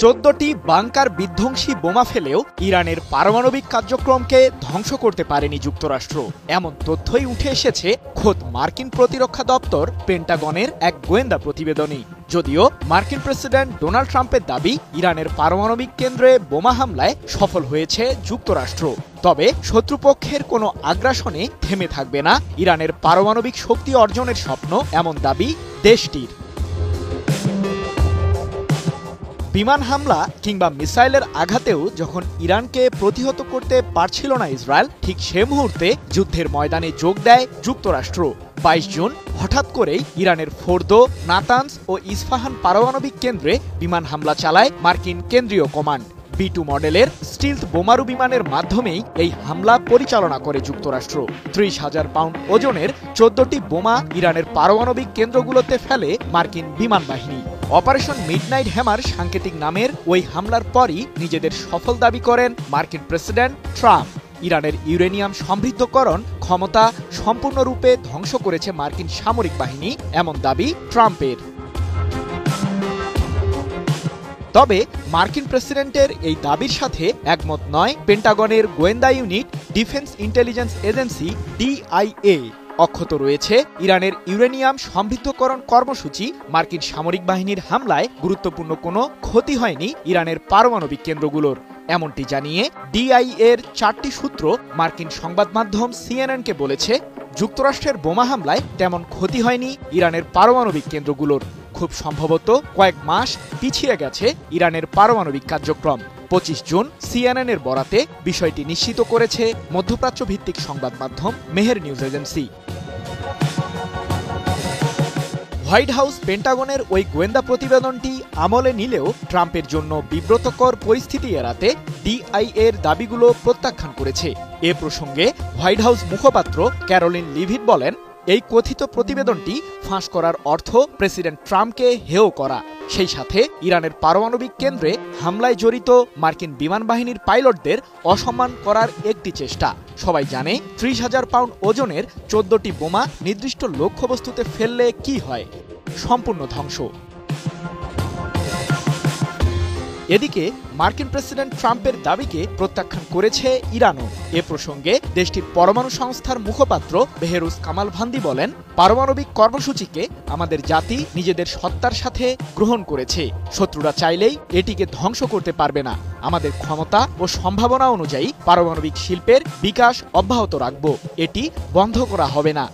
14টি bunker বিধ্বংসী বোমা ফেলেও ইরানের পারমাণবিক কার্যক্রমকে ধ্বংস করতে পারেনি যুক্তরাষ্ট্র। এমন তথ্যই উঠে এসেছে খোদ মার্কিন প্রতিরক্ষা দপ্তর পেন্টাগনের এক গোয়েন্দা প্রতিবেদনে। যদিও মার্কিন প্রেসিডেন্ট ডোনাল্ড ট্রাম্পের দাবি, ইরানের পারমাণবিক কেন্দ্রে বোমা হামলায় সফল হয়েছে যুক্তরাষ্ট্র। তবে শত্রুপক্ষের কোনো আগ্রাসনে থেমে থাকবে না ইরানের পারমাণবিক শক্তি অর্জনের স্বপ্ন, এমন দাবি দেশটির। বিমান হামলা কিংবা মিসাইলের আঘাতেও যখন ইরানকে প্রতিহত করতে পারছিল না ইসরায়েল, ঠিক সে মুহূর্তে যুদ্ধের ময়দানে যোগ দেয় যুক্তরাষ্ট্র। 22 জুন হঠাৎ করেই ইরানের ফোর্দো, নাতানস ও ইস্পাহান পারমাণবিক কেন্দ্রে বিমান হামলা চালায় মার্কিন কেন্দ্রীয় কমান্ড। B2 মডেলের স্টিলথ বোমারু বিমানের মাধ্যমেই এই হামলা পরিচালনা করে যুক্তরাষ্ট্র। 30,000 পাউন্ড ওজনের 14টি বোমা ইরানের পারমাণবিক কেন্দ্রগুলোতে ফেলে মার্কিন বিমান বাহিনী। অপারেশন মিডনাইট হ্যামার সাংকেতিক নামের ওই হামলার পরই নিজেদের সফল দাবি করেন মার্কিন প্রেসিডেন্ট ট্রাম্প। ইরানের ইউরেনিয়াম সমৃদ্ধকরণ ক্ষমতা সম্পূর্ণরূপে ধ্বংস করেছে মার্কিন সামরিক বাহিনী, এমন দাবি ট্রাম্পের। তবে মার্কিন প্রেসিডেন্টের এই দাবির সাথে একমত নয় পেন্টাগনের গোয়েন্দা unit defence intelligence agency DIA। অক্ষত রয়েছে ইরানের ইউরেনিয়াম সমৃদ্ধকরণ কর্মসূচি। মার্কিন সামরিক বাহিনীর হামলায় গুরুত্বপূর্ণ কোনো ক্ষতি হয়নি ইরানের পারমাণবিক কেন্দ্রগুলোর, এমনটি জানিয়ে DIA-র 4টি সূত্র মার্কিন সংবাদ মাধ্যম CNN-কে বলেছে, যুক্তরাষ্ট্রের বোমা হামলায় তেমন ক্ষতি হয়নি ইরানের পারমাণবিক কেন্দ্রগুলোর। খুব সম্ভবত কয়েক মাস পিছিয়ে গেছে ইরানের পারমাণবিক কার্যক্রম। 25 জুন CNN-এর বরাতে বিষয়টি নিশ্চিত করেছে মধ্যপ্রাচ্য ভিত্তিক সংবাদ মাধ্যম Mehr news agency. White House পেন্টাগনের ওই গোয়েন্দা প্রতিবেদনটি আমলে নিলেও ট্রাম্পের জন্য বিব্রতকর পরিস্থিতি এড়াতে DIA-র দাবিগুলো প্রত্যাখ্যান করেছে। এ প্রসঙ্গে হোয়াইট হাউস মুখপাত্র ক্যারোলিন লিভিট বলেন, এই কথিত প্রতিবেদনটি ফাঁস করার অর্থ প্রেসিডেন্ট ট্রাম্পকে হেয় করা, সেই সাথে ইরানের পারমাণবিক কেন্দ্রে হামলায় জড়িত মার্কিন বিমান বাহিনীর পাইলটদের অসম্মান করার একটি চেষ্টা। সবাই জানে 30,000 পাউন্ড ওজনের 14টি বোমা নির্দিষ্ট লক্ষ্যবস্তুতে ফেললে কি হয়, সম্পূর্ণ ধ্বংস। এদিকে মার্কিন প্রেসিডেন্ট ট্রাম্পের দাবিকে প্রত্যাখ্যান করেছে ইরানও। এ প্রসঙ্গে দেশটির পরমাণু সংস্থার মুখপাত্র বেহরুজ কামালভান্দি বলেন, পারমাণবিক কর্মসূচিকে আমাদের জাতি নিজেদের সত্তার সাথে গ্রহণ করেছে। শত্রুরা চাইলেই এটিকে ধ্বংস করতে পারবে না। আমাদের ক্ষমতা ও সম্ভাবনা অনুযায়ী পারমাণবিক শিল্পের বিকাশ অব্যাহত রাখব, এটি বন্ধ করা হবে না।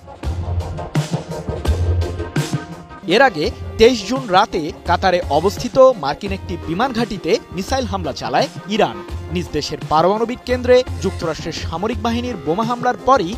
এর আগে 23 জুন রাতে কাতারে অবস্থিত মার্কিন একটি বিমান ঘাঁটিতে মিসাইল হামলা চালায় ইরান। নিজ দেশের পারমাণবিক কেন্দ্রে যুক্তরাষ্ট্রের সামরিক বাহিনীর বোমা হামলার পরই